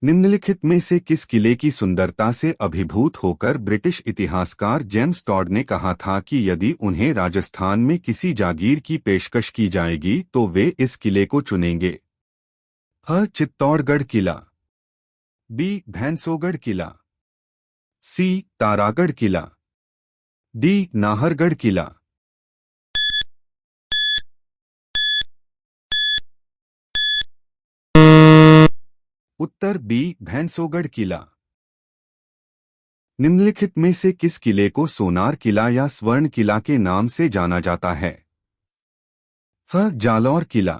निम्नलिखित में से किस किले की सुंदरता से अभिभूत होकर ब्रिटिश इतिहासकार जेम्स टॉड ने कहा था कि यदि उन्हें राजस्थान में किसी जागीर की पेशकश की जाएगी तो वे इस किले को चुनेंगे? अ. चित्तौड़गढ़ किला, बी. भैंसोगढ़ किला, सी. तारागढ़ किला, डी. नाहरगढ़ किला। उत्तर बी. भैंसोगढ़ किला। निम्नलिखित में से किस किले को सोनार किला या स्वर्ण किला के नाम से जाना जाता है? फ. जालौर किला,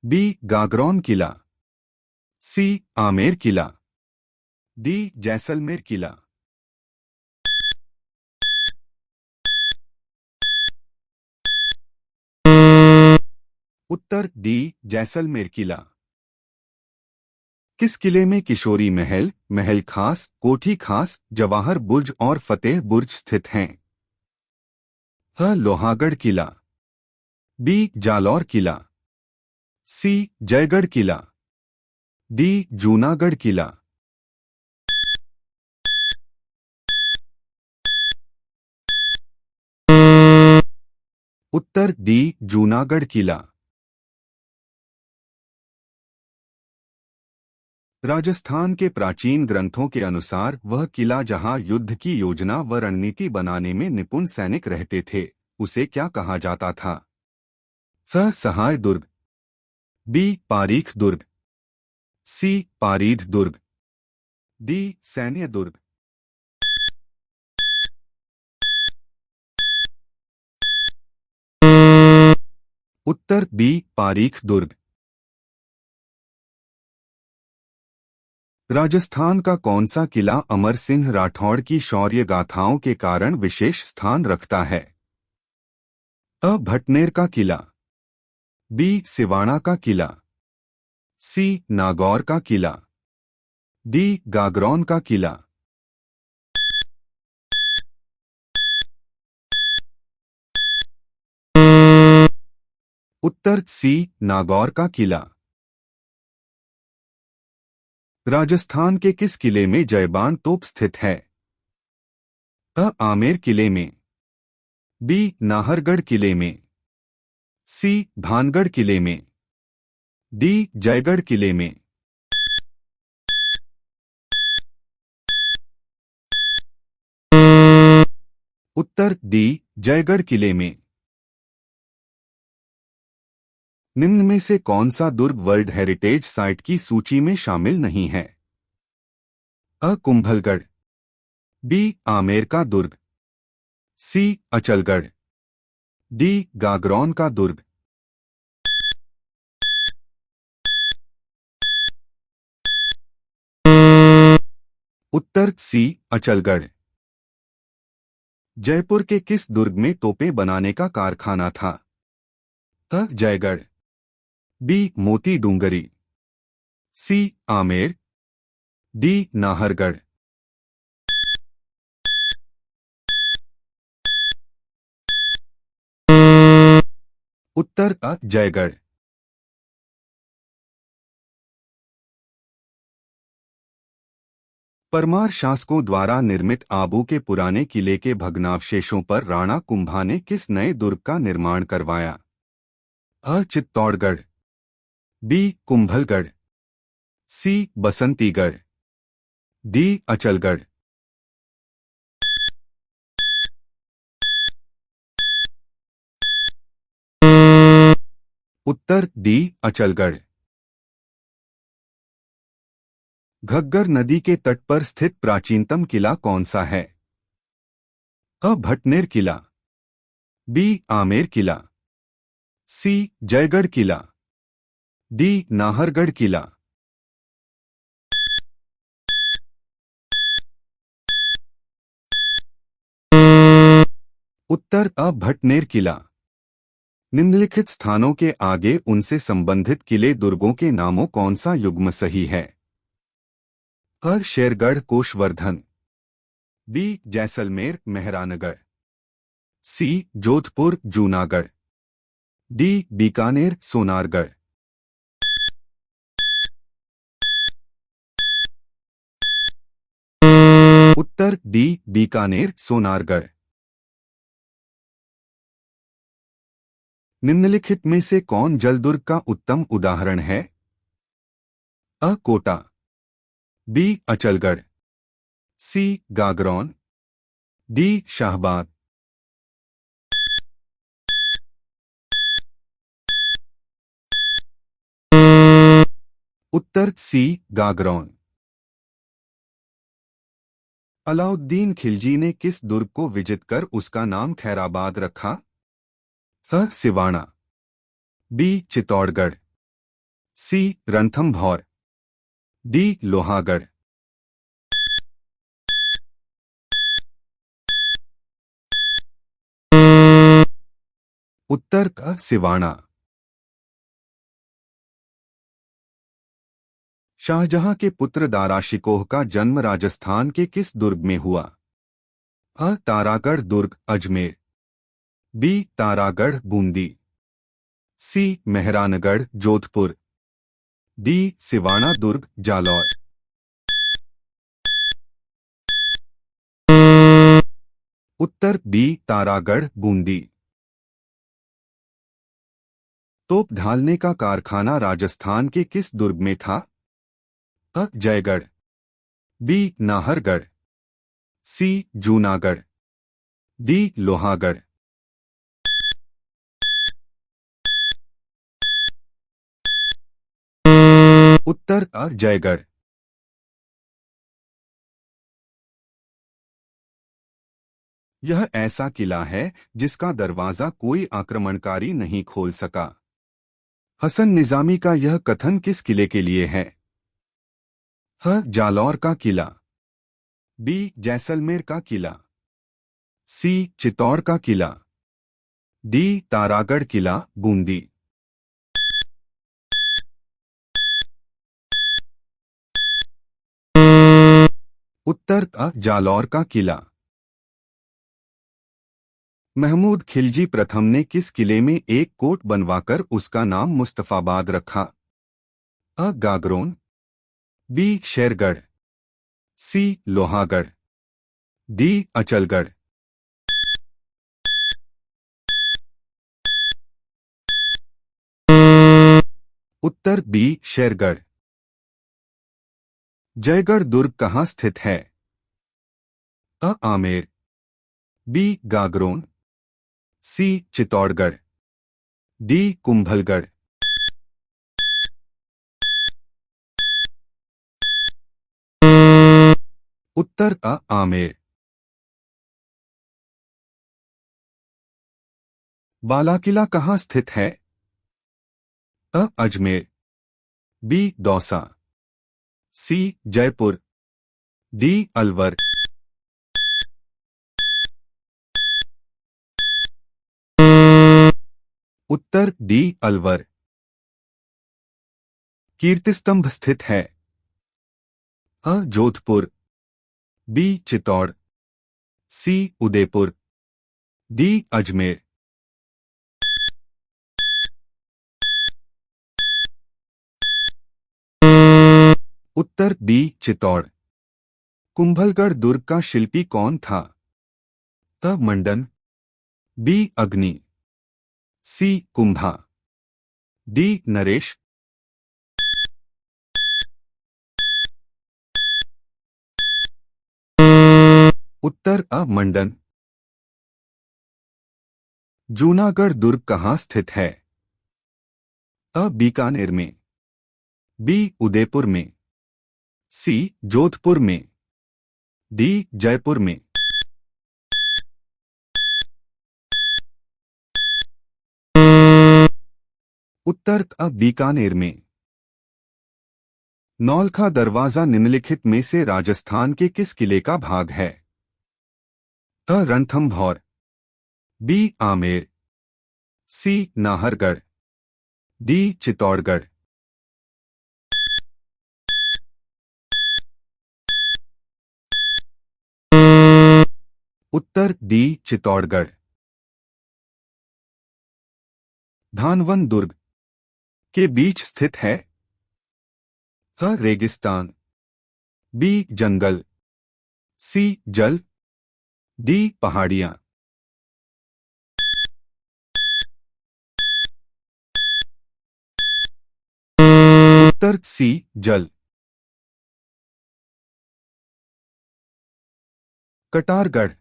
बी. गागरौन किला, सी. आमेर किला, डी. जैसलमेर किला। उत्तर डी. जैसलमेर किला। किस किले में किशोरी महल, महल खास, कोठी खास, जवाहर बुर्ज और फतेह बुर्ज स्थित हैं? ह. लोहागढ़ किला, बी. जालौर किला, सी. जयगढ़ किला, डी. जूनागढ़ किला। उत्तर डी. जूनागढ़ किला। राजस्थान के प्राचीन ग्रंथों के अनुसार वह किला जहां युद्ध की योजना व रणनीति बनाने में निपुण सैनिक रहते थे, उसे क्या कहा जाता था? फ. सहाय दुर्ग, बी. पारीख दुर्ग, सी. पारीध दुर्ग, डी. सैन्य दुर्ग। उत्तर बी. पारीख दुर्ग। राजस्थान का कौन सा किला अमर सिंह राठौड़ की शौर्य गाथाओं के कारण विशेष स्थान रखता है? अ. भटनेर का किला, बी. सिवाड़ा का किला, सी. नागौर का किला, डी. गागरौन का किला। उत्तर सी. नागौर का किला। राजस्थान के किस किले में जयबान तोप स्थित है? अ. आमेर किले में, बी. नाहरगढ़ किले में, सी. भानगढ़ किले में, डी. जयगढ़ किले में। उत्तर डी. जयगढ़ किले में। निम्न में से कौन सा दुर्ग वर्ल्ड हेरिटेज साइट की सूची में शामिल नहीं है? अ. कुंभलगढ़, बी. आमेर का दुर्ग, सी. अचलगढ़, डी. गागरौन का दुर्ग। उत्तर सी. अचलगढ़। जयपुर के किस दुर्ग में तोपें बनाने का कारखाना था? अ. जयगढ़, बी. मोती डूंगरी, सी. आमेर, डी. नाहरगढ़। उत्तर अ. जयगढ़। परमार शासकों द्वारा निर्मित आबू के पुराने किले के भग्नावशेषों पर राणा कुंभा ने किस नए दुर्ग का निर्माण करवाया? अ. चित्तौड़गढ़, बी. कुंभलगढ़, सी. बसंतीगढ़, डी. अचलगढ़। उत्तर डी. अचलगढ़। घग्गर नदी के तट पर स्थित प्राचीनतम किला कौन सा है? अ. भटनेर किला, बी. आमेर किला, सी. जयगढ़ किला, डी. नाहरगढ़ किला। उत्तर अ. भटनेर किला। निम्नलिखित स्थानों के आगे उनसे संबंधित किले दुर्गों के नामों कौन सा युग्म सही है? अ. शेरगढ़ कोषवर्धन, बी. जैसलमेर मेहरानगढ़, सी. जोधपुर जूनागढ़, डी. बीकानेर सोनारगढ़। उत्तर डी बीकानेर सोनारगढ़। निम्नलिखित में से कौन जलदुर्ग का उत्तम उदाहरण है? अ कोटा, बी अचलगढ़, सी गागरौन, डी शाहबाद। उत्तर सी गागरौन। अलाउद्दीन खिलजी ने किस दुर्ग को विजित कर उसका नाम खैराबाद रखा? अ सिवाना, बी चित्तौड़गढ़, सी रणथंभौर, डी लोहागढ़। उत्तर का सिवाना। शाहजहां के पुत्र दारा शिकोह का जन्म राजस्थान के किस दुर्ग में हुआ? अ तारागढ़ दुर्ग अजमेर, बी तारागढ़ बूंदी, सी मेहरानगढ़ जोधपुर, डी सिवाना दुर्ग जालौर। उत्तर बी तारागढ़ बूंदी। तोप ढालने का कारखाना राजस्थान के किस दुर्ग में था? अ जयगढ़, बी नाहरगढ़, सी जूनागढ़, डी लोहागढ़। उत्तर अ जयगढ़। यह ऐसा किला है जिसका दरवाजा कोई आक्रमणकारी नहीं खोल सका। हसन निजामी का यह कथन किस किले के लिए है? ह जालौर का किला, बी जैसलमेर का किला, सी चित्तौड़ का किला, डी तारागढ़ किला बूंदी। उत्तर अ जालौर का किला। महमूद खिलजी प्रथम ने किस किले में एक कोट बनवाकर उसका नाम मुस्तफाबाद रखा? अ गागरोन, बी शेरगढ़, सी लोहागढ़, डी अचलगढ़। उत्तर बी शेरगढ़। जयगढ़ दुर्ग कहाँ स्थित है? अ आमेर, बी गागरोन, सी चित्तौड़गढ़, डी कुंभलगढ़। उत्तर अ आमेर। बालाकिला कहाँ स्थित है? अ अजमेर, बी दौसा, सी जयपुर, डी अलवर। उत्तर डी अलवर। कीर्तिस्तंभ स्थित है? अ जोधपुर, बी चित्तौड़, सी उदयपुर, डी अजमेर। उत्तर बी चित्तौड़। कुंभलगढ़ दुर्ग का शिल्पी कौन था? त मंडन, बी अग्नि, सी कुंभा, डी नरेश। उत्तर अ मंडन। जूनागढ़ दुर्ग कहाँ स्थित है? अ बीकानेर में, बी उदयपुर में, सी जोधपुर में, डी जयपुर में। उत्तर अ बीकानेर में। नौलखा दरवाजा निम्नलिखित में से राजस्थान के किस किले का भाग है? अ रणथंभौर, बी आमेर, सी नाहरगढ़, डी चित्तौड़गढ़। उत्तर डी चित्तौड़गढ़। धानवन दुर्ग के बीच स्थित है? अ रेगिस्तान, बी जंगल, सी जल, डी पहाड़ियां। उत्तर सी जल। कटारगढ़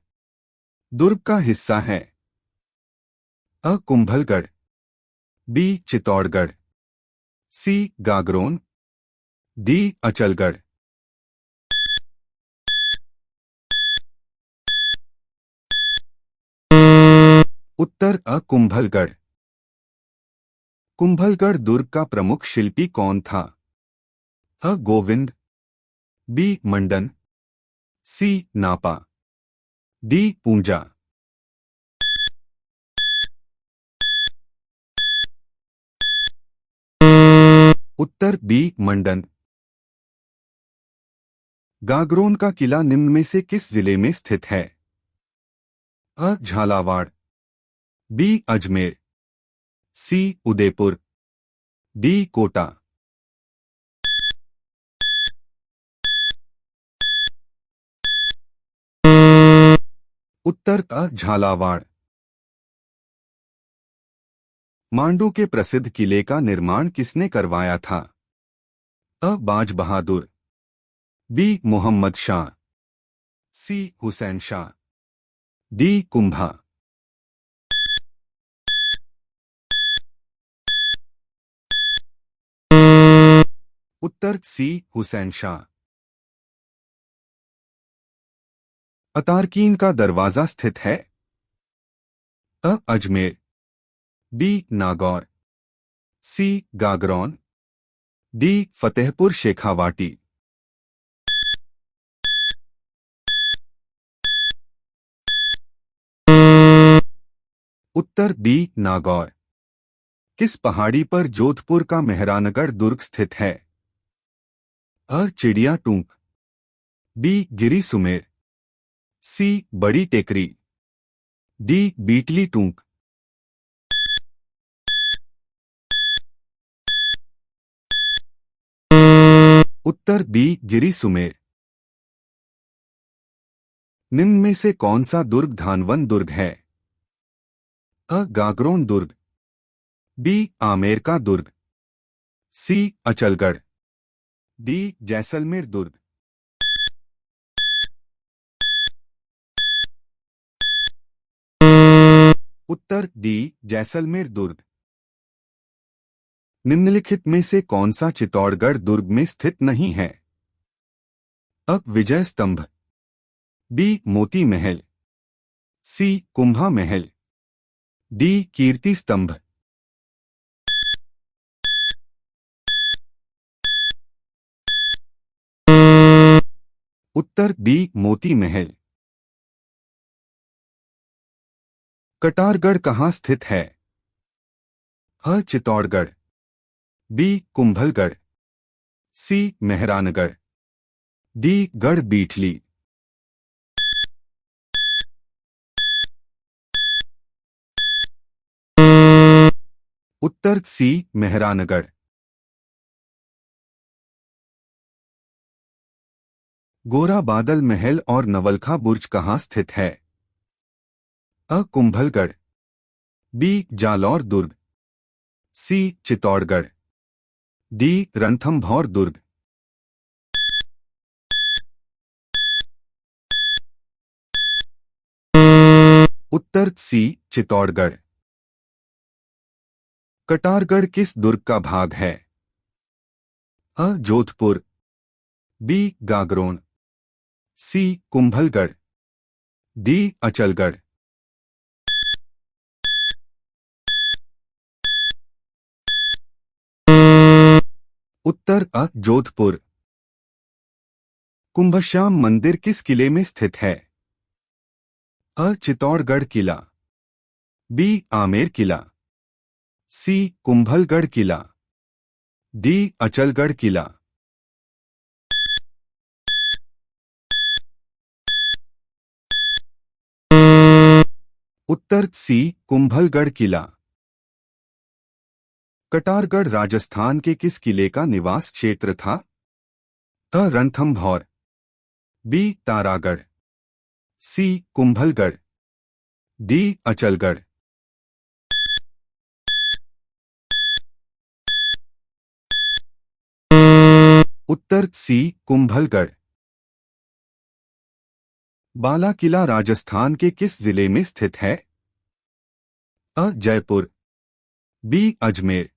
दुर्ग का हिस्सा है। अ कुंभलगढ़, बी चित्तौड़गढ़, सी गागरोन, डी अचलगढ़। उत्तर अ कुंभलगढ़। कुंभलगढ़ दुर्ग का प्रमुख शिल्पी कौन था? अ गोविंद, बी मंडन, सी नापा, डी पूंजा। उत्तर बी मंडन। गागरोन का किला निम्न में से किस जिले में स्थित है? अ झालावाड़, बी अजमेर, सी उदयपुर, डी कोटा। उत्तर अ झालावाड़। मांडू के प्रसिद्ध किले का निर्माण किसने करवाया था? अ बाज बहादुर, बी मोहम्मद शाह, सी हुसैन शाह, डी कुंभा। उत्तर सी हुसैन शाह। अतारकीन का दरवाजा स्थित है? अ अजमेर, बी नागौर, सी गागरौन, डी फतेहपुर शेखावाटी। उत्तर बी नागौर। किस पहाड़ी पर जोधपुर का मेहरानगढ़ दुर्ग स्थित है? अ चिड़िया टूंक, बी गिरी सुमेर, सी बड़ी टेकरी, डी बीटली टूंक। उत्तर बी गिरी सुमेर। निम्न में से कौन सा दुर्ग धानवन दुर्ग है? अ गागरोन दुर्ग, बी आमेर का दुर्ग, सी अचलगढ़, डी जैसलमेर दुर्ग। उत्तर डी जैसलमेर दुर्ग। निम्नलिखित में से कौन सा चित्तौड़गढ़ दुर्ग में स्थित नहीं है? अ विजय स्तंभ, बी मोती महल, सी कुंभा महल, डी कीर्ति स्तंभ। उत्तर बी मोती महल। कटारगढ़ कहाँ स्थित है? अ चित्तौड़गढ़, बी कुंभलगढ़, सी मेहरानगढ़, डी गढ़ बीटली। उत्तर सी मेहरानगढ़। गोरा बादल महल और नवलखा बुर्ज कहाँ स्थित है? अ कुंभलगढ़, बी जालौर दुर्ग, सी चित्तौड़गढ़, डी रणथंभौर दुर्ग। उत्तर सी चित्तौड़गढ़। कटारगढ़ किस दुर्ग का भाग है? अ जोधपुर, बी गागरोन, सी कुंभलगढ़, डी अचलगढ़। उत्तर अ जोधपुर। कुंभश्याम मंदिर किस किले में स्थित है? अ चित्तौड़गढ़ किला, बी आमेर किला, सी कुंभलगढ़ किला, डी अचलगढ़ किला। उत्तर सी कुंभलगढ़ किला। कटारगढ़ राजस्थान के किस किले का निवास क्षेत्र था? अ रणथंभौर, बी तारागढ़, सी कुंभलगढ़, डी अचलगढ़। उत्तर सी कुंभलगढ़। बाला किला राजस्थान के किस जिले में स्थित है? अ जयपुर, बी अजमेर,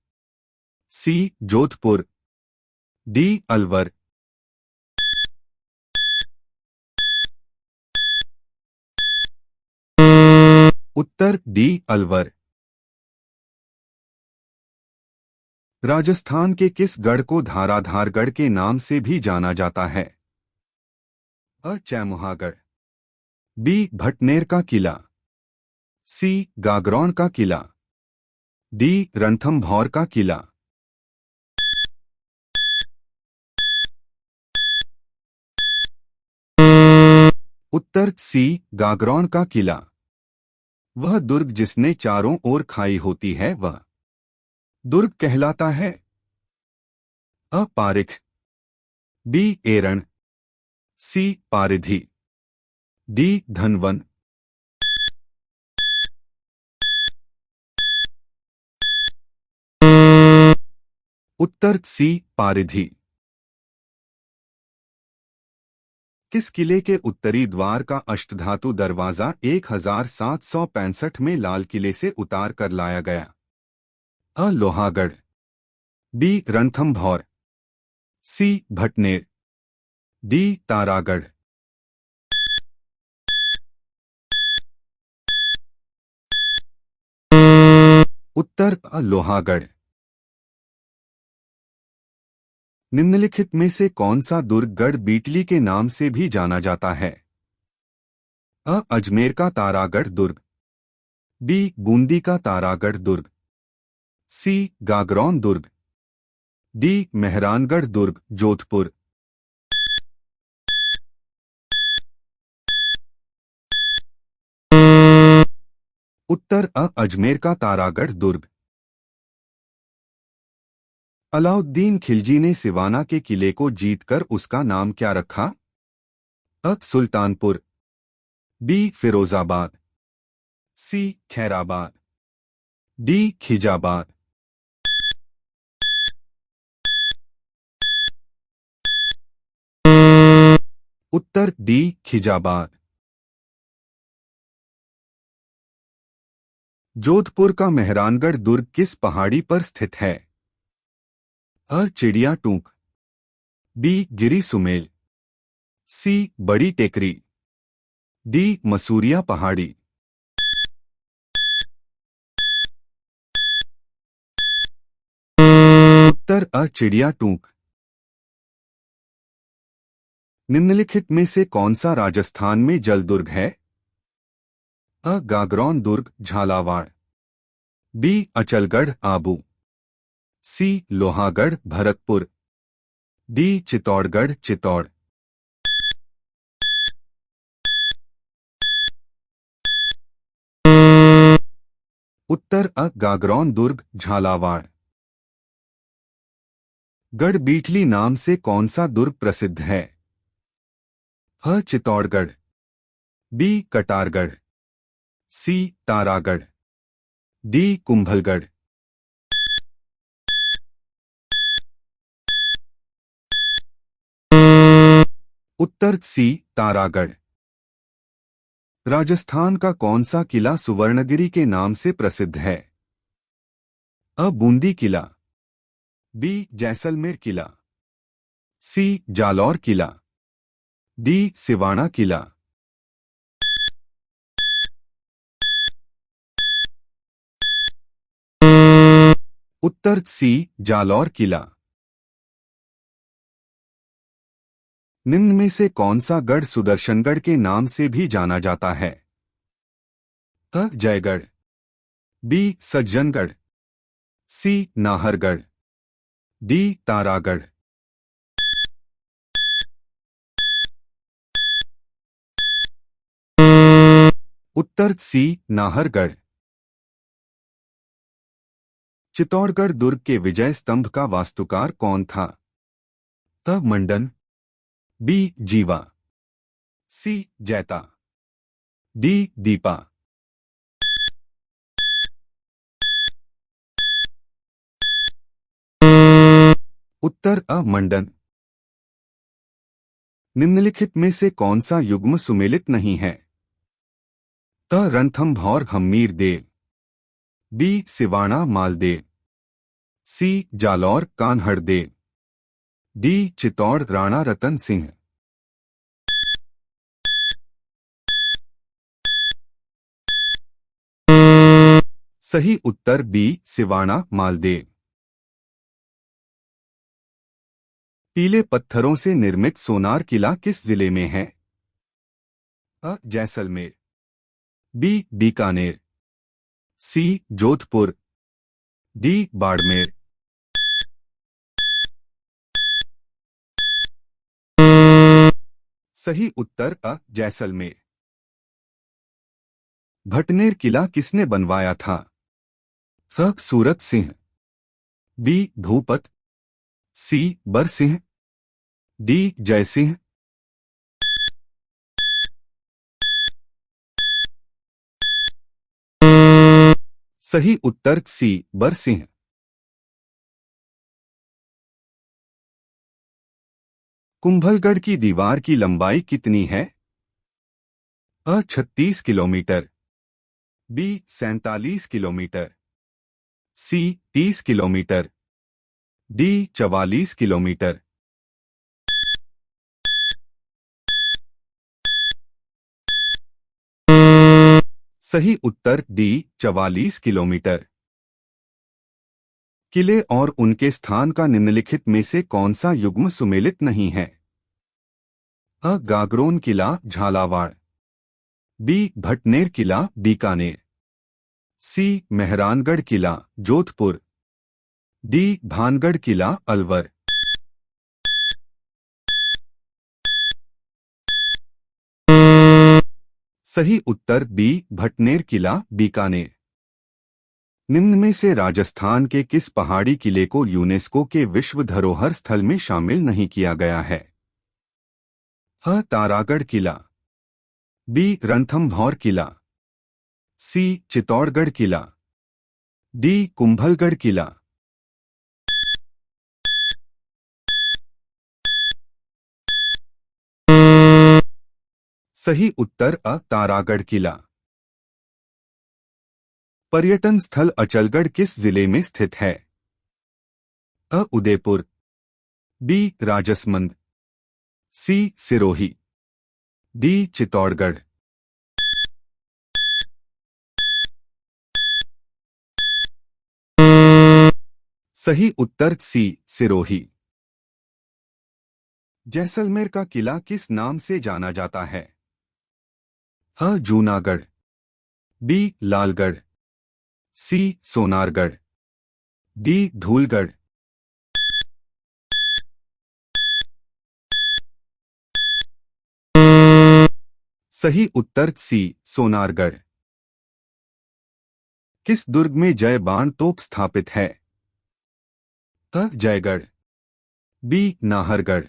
सी जोधपुर, डी अलवर। उत्तर डी अलवर। राजस्थान के किस गढ़ को धाराधारगढ़ के नाम से भी जाना जाता है? अ चैमुहागढ़, बी भटनेर का किला, सी गागरौन का किला, डी रणथंभौर का किला। उत्तर सी गागरौन का किला। वह दुर्ग जिसने चारों ओर खाई होती है वह दुर्ग कहलाता है? अ पारिख, बी एरण, सी पारिधि, डी धनवन। उत्तर सी पारिधि। किस किले के उत्तरी द्वार का अष्टधातु दरवाजा 1765 में लाल किले से उतार कर लाया गया? अ लोहागढ़, बी रणथंभौर, सी भटनेर, डी तारागढ़। उत्तर अ लोहागढ़। निम्नलिखित में से कौन सा दुर्ग गढ़ बीटली के नाम से भी जाना जाता है? अ अजमेर का तारागढ़ दुर्ग, बी बूंदी का तारागढ़ दुर्ग, सी गागरौन दुर्ग, डी मेहरानगढ़ दुर्ग जोधपुर। उत्तर अ अजमेर का तारागढ़ दुर्ग। अलाउद्दीन खिलजी ने सिवाना के किले को जीतकर उसका नाम क्या रखा? अ सुल्तानपुर, बी फिरोजाबाद, सी खैराबाद, डी खिजाबाद। उत्तर डी खिजाबाद। जोधपुर का मेहरानगढ़ दुर्ग किस पहाड़ी पर स्थित है? अ चिड़िया टूक, बी गिरी सुमेल, सी बड़ी टेकरी, डी मसूरिया पहाड़ी। उत्तर अ चिड़िया टूक। निम्नलिखित में से कौन सा राजस्थान में जल दुर्ग है? अ गागरौन दुर्ग झालावाड़, बी अचलगढ़ आबू, सी लोहागढ़ भरतपुर, डी चित्तौड़गढ़ चित्तौड़। उत्तर अ गागरौन दुर्ग झालावाड़। गढ़ बीटली नाम से कौन सा दुर्ग प्रसिद्ध है? अ चित्तौड़गढ़, बी कटारगढ़, सी तारागढ़, डी कुंभलगढ़। उत्तर सी तारागढ़। राजस्थान का कौन सा किला सुवर्णगिरी के नाम से प्रसिद्ध है? अ बूंदी किला, बी जैसलमेर किला, सी जालौर किला, डी सिवाना किला। उत्तर सी जालौर किला। निम्न में से कौन सा गढ़ सुदर्शनगढ़ के नाम से भी जाना जाता है? अ जयगढ़, बी सज्जनगढ़, सी नाहरगढ़, डी तारागढ़। उत्तर सी नाहरगढ़। चित्तौड़गढ़ दुर्ग के विजय स्तंभ का वास्तुकार कौन था? अ मंडन, बी जीवा, सी जैता, डी दीपा। उत्तर अ मंडन। निम्नलिखित में से कौन सा युग्म सुमेलित नहीं है? त रणथंभौर हम्मीर देव, बी सिवाणा मालदेव, सी जालौर कान्हड़देव, डी चित्तौड़ राणा रतन सिंह। सही उत्तर बी सिवाणा मालदेव। पीले पत्थरों से निर्मित सोनार किला किस जिले में है? अ जैसलमेर, बी बीकानेर, सी जोधपुर, डी बाड़मेर। सही उत्तर अ जैसलमेर। भटनेर किला किसने बनवाया था? फ सूरत सिंह, बी भूपत, सी बरसिंह, डी जयसिंह। सही उत्तर सी बरसिंह। कुंभलगढ़ की दीवार की लंबाई कितनी है? अ 36 किलोमीटर, बी 47 किलोमीटर, सी 30 किलोमीटर, डी 44 किलोमीटर। सही उत्तर डी 44 किलोमीटर। किले और उनके स्थान का निम्नलिखित में से कौन सा युग्म सुमेलित नहीं है? अ गागरोन किला झालावाड़, बी भटनेर किला बीकानेर, सी मेहरानगढ़ किला जोधपुर, डी भानगढ़ किला अलवर। सही उत्तर बी भटनेर किला बीकानेर। निम्न में से राजस्थान के किस पहाड़ी किले को यूनेस्को के विश्व धरोहर स्थल में शामिल नहीं किया गया है? अ तारागढ़ किला, बी रणथंभौर किला, सी चित्तौड़गढ़ किला, डी कुंभलगढ़ किला। सही उत्तर अ तारागढ़ किला। पर्यटन स्थल अचलगढ़ किस जिले में स्थित है? अ उदयपुर, बी राजसमंद, सी सिरोही, डी चित्तौड़गढ़। सही उत्तर सी सिरोही। जैसलमेर का किला किस नाम से जाना जाता है? अ जूनागढ़, बी लालगढ़, सी सोनारगढ़, डी धूलगढ़। सही उत्तर सी सोनारगढ़। किस दुर्ग में जय बाण तोप स्थापित है? अ जयगढ़, बी नाहरगढ़,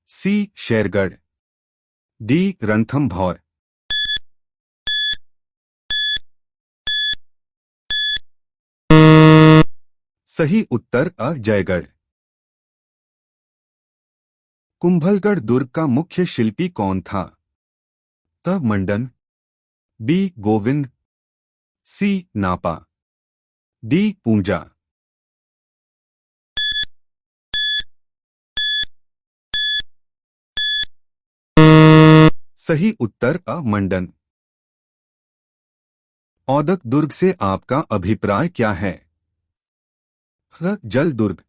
सी शेरगढ़, डी रणथंभौर। सही उत्तर अ जयगढ़। कुंभलगढ़ दुर्ग का मुख्य शिल्पी कौन था? अ मंडन, बी गोविंद, सी नापा, डी पूंजा। सही उत्तर अ मंडन। औदक दुर्ग से आपका अभिप्राय क्या है? अ जल दुर्ग,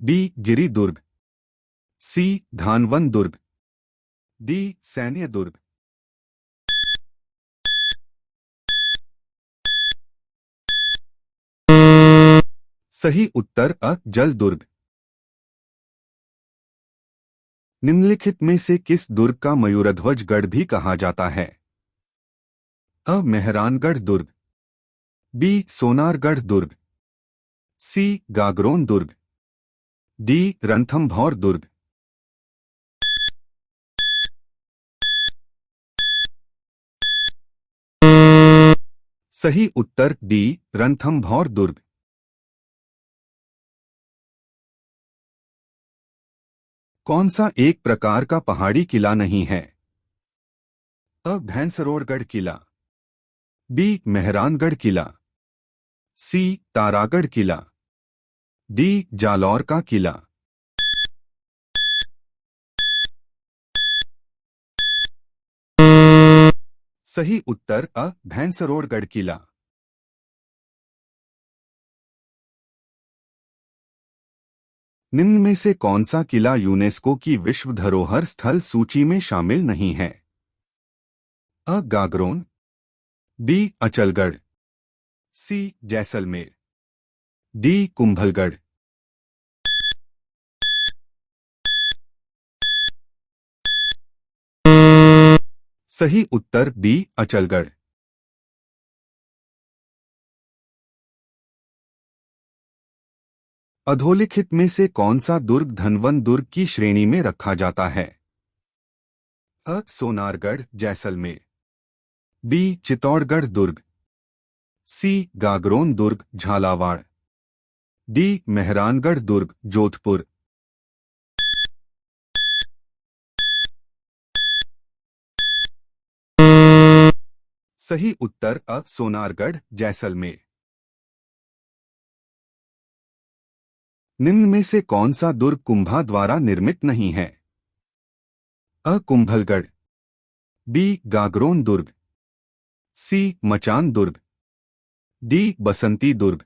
बी गिरी दुर्ग, सी धानवन दुर्ग, डी सैन्य दुर्ग। सही उत्तर अ जल दुर्ग। निम्नलिखित में से किस दुर्ग का मयूरध्वज गढ़ भी कहा जाता है? अ मेहरानगढ़ दुर्ग, बी सोनारगढ़ दुर्ग, सी गागरोन दुर्ग, डी रणथंभौर दुर्ग। सही उत्तर डी रणथंभौर दुर्ग। कौन सा एक प्रकार का पहाड़ी किला नहीं है? अ भैंसरोड़गढ़ किला, बी मेहरानगढ़ किला, सी तारागढ़ किला, डी जालौर का किला। सही उत्तर अ भैंसरोड़गढ़ किला। निम्न में से कौन सा किला यूनेस्को की विश्व धरोहर स्थल सूची में शामिल नहीं है? अ गागरोन, बी अचलगढ़, सी जैसलमेर, डी कुंभलगढ़। सही उत्तर बी अचलगढ़। अधोलिखित में से कौन सा दुर्ग धनवन दुर्ग की श्रेणी में रखा जाता है? अ सोनारगढ़ जैसलमेर, बी चित्तौड़गढ़ दुर्ग, सी गागरोन दुर्ग झालावाड़, डी मेहरानगढ़ दुर्ग जोधपुर। सही उत्तर अ सोनारगढ़ जैसलमेर। निम्न में से कौन सा दुर्ग कुंभा द्वारा निर्मित नहीं है? अ कुंभलगढ़, बी गागरोन दुर्ग, सी मचान दुर्ग, डी बसंती दुर्ग।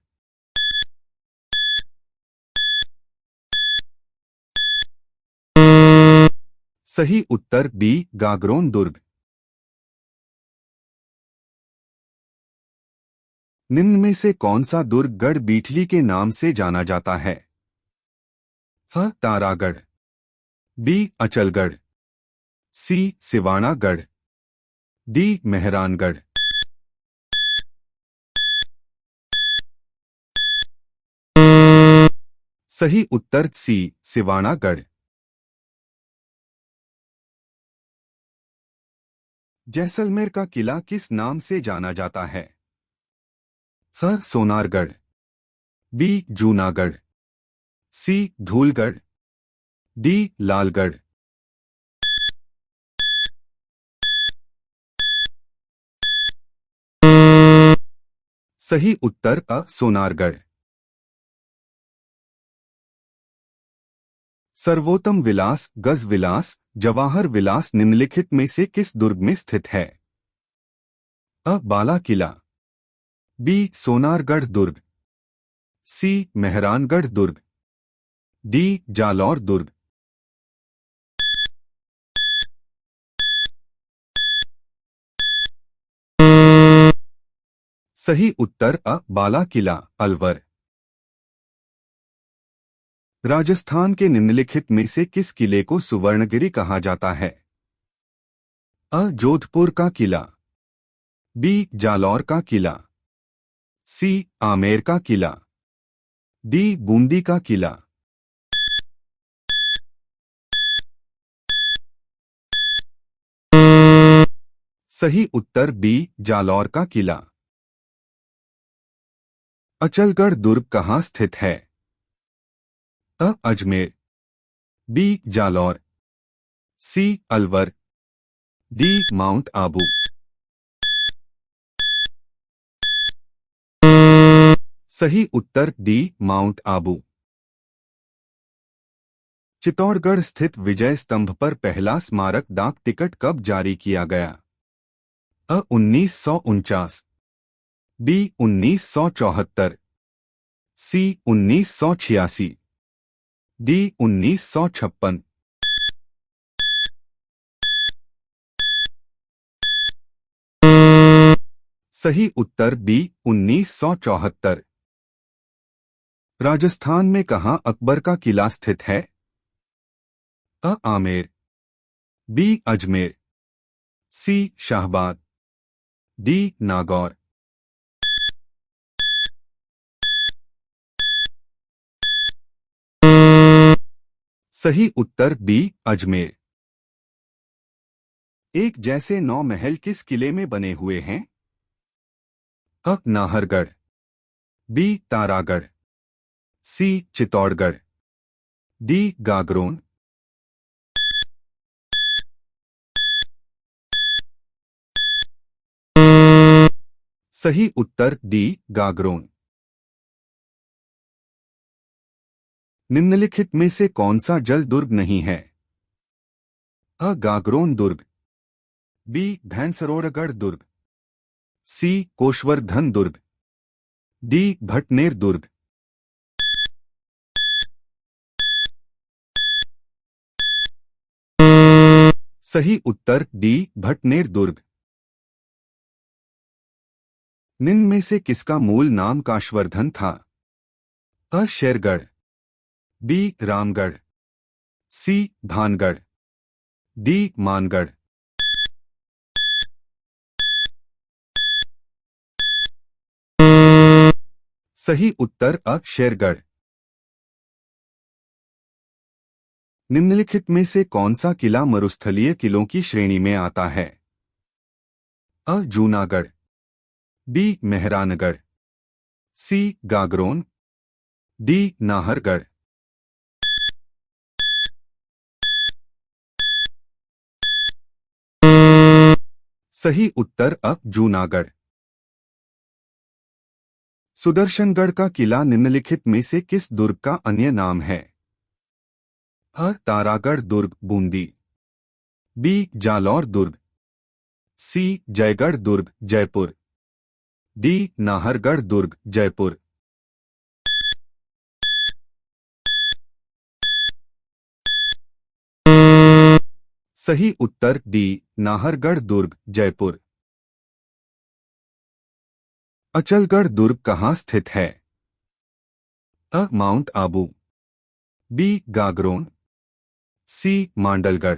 सही उत्तर बी गागरोन दुर्ग। निम्न में से कौन सा दुर्ग गढ़ बीठली के नाम से जाना जाता है? ह तारागढ़, बी अचलगढ़, सी सिवानागढ़, डी मेहरानगढ़। सही उत्तर सी सिवानागढ़। जैसलमेर का किला किस नाम से जाना जाता है? फ सोनारगढ़, बी जूनागढ़, सी धूलगढ़, डी लालगढ़। सही उत्तर अ सोनारगढ़। सर्वोत्तम विलास, गज विलास, जवाहर विलास निम्नलिखित में से किस दुर्ग में स्थित है? अ बाला किला, बी सोनारगढ़ दुर्ग, सी मेहरानगढ़ दुर्ग, डी जालौर दुर्ग। सही उत्तर अ बाला किला अलवर। राजस्थान के निम्नलिखित में से किस किले को सुवर्णगिरी कहा जाता है? अ जोधपुर का किला, बी जालौर का किला, सी आमेर का किला, डी बूंदी का किला। सही उत्तर बी जालौर का किला। अचलगढ़ दुर्ग कहाँ स्थित है? अ अजमेर, बी जालौर, सी अलवर, डी माउंट आबू। सही उत्तर डी माउंट आबू। चित्तौड़गढ़ स्थित विजय स्तंभ पर पहला स्मारक डाक टिकट कब जारी किया गया? अ 1949, बी 1974, सी 1986, डी 1956। सही उत्तर बी 1974। राजस्थान में कहां अकबर का किला स्थित है? अ आमेर, बी अजमेर, सी शाहबाद, डी नागौर। सही उत्तर बी अजमेर। एक जैसे 9 महल किस किले में बने हुए हैं? अ नाहरगढ़, बी तारागढ़, सी चित्तौड़गढ़, डी गागरोन। सही उत्तर डी गागरोन। निम्नलिखित में से कौन सा जल दुर्ग नहीं है? अ गागरोन दुर्ग, बी भैंसरोड़गढ़ दुर्ग, सी कोशवर्धन दुर्ग, डी भटनेर दुर्ग। सही उत्तर डी भटनेर दुर्ग। निम्न में से किसका मूल नाम काशवर्धन था? अ शेरगढ़, बी रामगढ़, सी भानगढ़, डी मानगढ़। सही उत्तर अ शेरगढ़। निम्नलिखित में से कौन सा किला मरुस्थलीय किलों की श्रेणी में आता है? अ जूनागढ़, बी मेहरानगढ़, सी गागरोन, डी नाहरगढ़। सही उत्तर अ जूनागढ़। सुदर्शनगढ़ का किला निम्नलिखित में से किस दुर्ग का अन्य नाम है? अ तारागढ़ दुर्ग बूंदी, बी जालौर दुर्ग, सी जयगढ़ दुर्ग जयपुर, डी नाहरगढ़ दुर्ग जयपुर। सही उत्तर डी नाहरगढ़ दुर्ग जयपुर। अचलगढ़ दुर्ग कहाँ स्थित है? अ माउंट आबू, बी गागरोन, सी मांडलगढ़,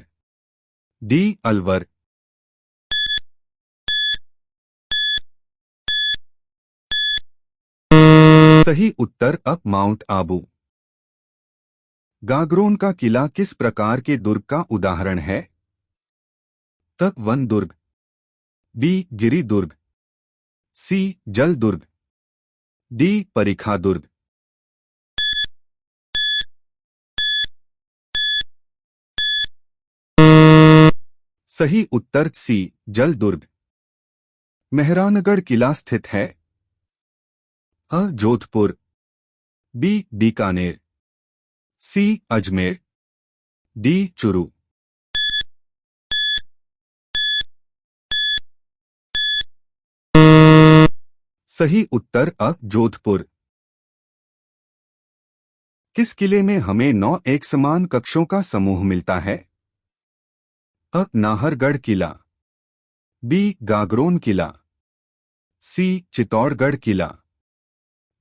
डी अलवर। सही उत्तर अ माउंट आबू। गागरोन का किला किस प्रकार के दुर्ग का उदाहरण है? त वन दुर्ग, बी गिरि दुर्ग, सी जल दुर्ग, डी परिखा दुर्ग। सही उत्तर सी जल दुर्ग। मेहरानगढ़ किला स्थित है? अ जोधपुर, बी बीकानेर, सी अजमेर, डी चुरू। सही उत्तर अ जोधपुर। किस किले में हमें 9 एक समान कक्षों का समूह मिलता है? अ नाहरगढ़ किला, बी गागरोन किला, सी चित्तौड़गढ़ किला,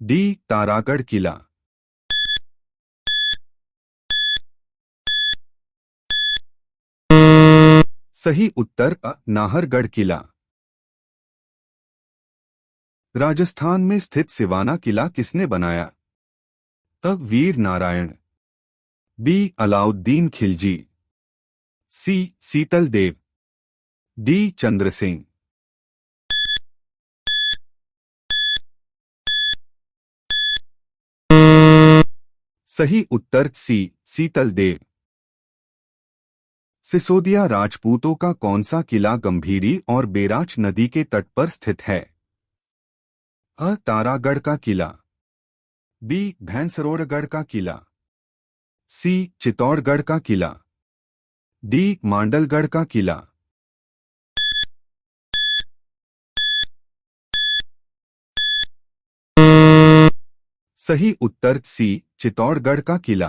डी तारागढ़ किला। सही उत्तर अ नाहरगढ़ किला। राजस्थान में स्थित सिवाना किला किसने बनाया? अ वीर नारायण, बी अलाउद्दीन खिलजी, सी सीतल देव, डी चंद्रसेन। सही उत्तर सी सीतल देव। सिसोदिया राजपूतों का कौन सा किला गंभीरी और बेराच नदी के तट पर स्थित है? अ तारागढ़ का किला, बी भैंसरोड़गढ़ का किला, सी चित्तौड़गढ़ का किला, डी मांडलगढ़ का किला। सही उत्तर सी चित्तौड़गढ़ का किला।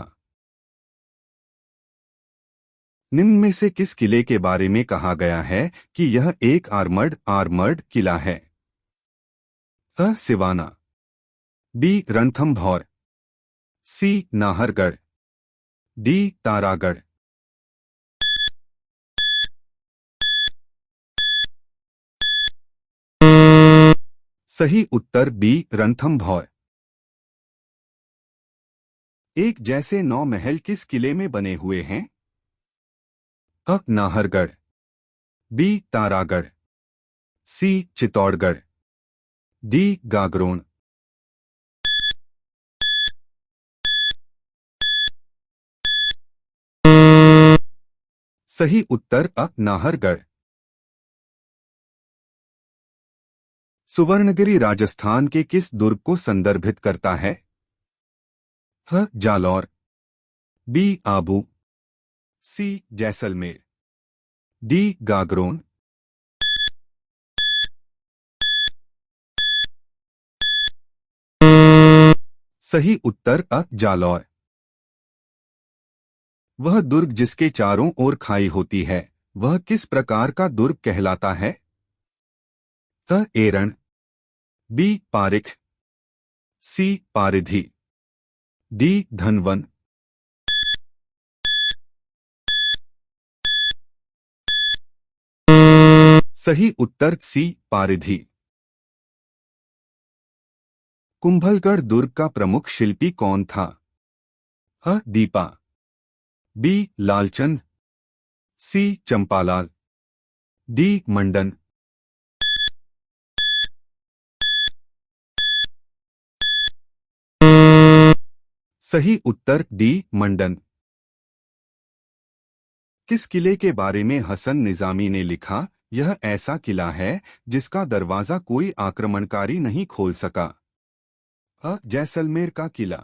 निम्न में से किस किले के बारे में कहा गया है कि यह एक आर्मर्ड किला है? अ सिवाना, बी रणथंभौर, सी नाहरगढ़, डी तारागढ़। सही उत्तर बी रणथंभौर। एक जैसे 9 महल किस किले में बने हुए हैं? अ नाहरगढ़, बी तारागढ़, सी चित्तौड़गढ़, डी गागरोन। सही उत्तर अ नाहरगढ़। सुवर्णगिरी राजस्थान के किस दुर्ग को संदर्भित करता है? ह जालौर, बी आबू, सी जैसलमेर, डी गागरोन। सही उत्तर अ जालौर। वह दुर्ग जिसके चारों ओर खाई होती है वह किस प्रकार का दुर्ग कहलाता है? त एरण, बी पारिख, सी पारिधि, डी धनवन। सही उत्तर सी पारिधि। कुंभलगढ़ दुर्ग का प्रमुख शिल्पी कौन था? अ दीपा, बी लालचंद, सी चंपालाल, डी मंडन। सही उत्तर डी मंडन। किस किले के बारे में हसन निजामी ने लिखा, यह ऐसा किला है जिसका दरवाजा कोई आक्रमणकारी नहीं खोल सका? अ जैसलमेर का किला,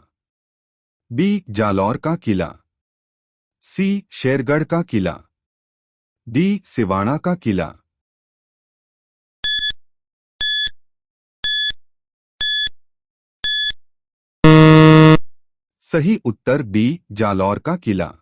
बी जालौर का किला, सी शेरगढ़ का किला, डी सिवाना का किला। सही उत्तर बी जालौर का किला।